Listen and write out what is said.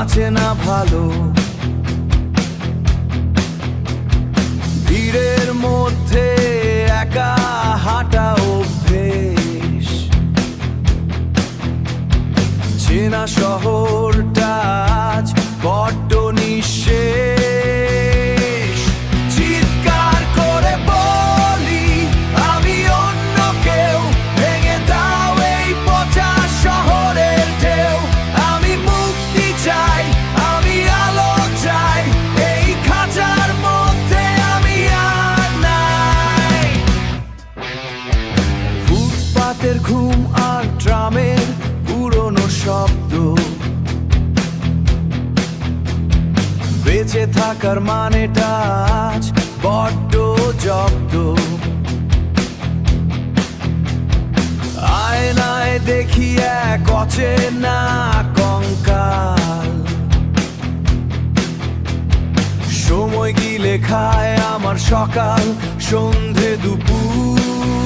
বাঁচে না ভালো। ভিড়ের মধ্যে একা হাঁটা অভ্যেস, চেনা শহরটা আজ বড্ড নিঃশেষ। চিৎকার করে বলি আমি অন্য কেউ, ভেঙে দাও এই পচা শহরের ঢেউ। আমি মুক্তি চাই, আমি আলো চাই, এই খাঁচার মধ্যে আমি আর নাই। ফুটপাতের ঘুম আর ট্রামের পুরনো শব্দ, বেঁচে থাকার মানেটা আজ বড্ড জব্দ। আয়নায় দেখি এক অচেনা কঙ্কাল, সময় গিলে খায় আমার সকাল, সন্ধে দুপুর।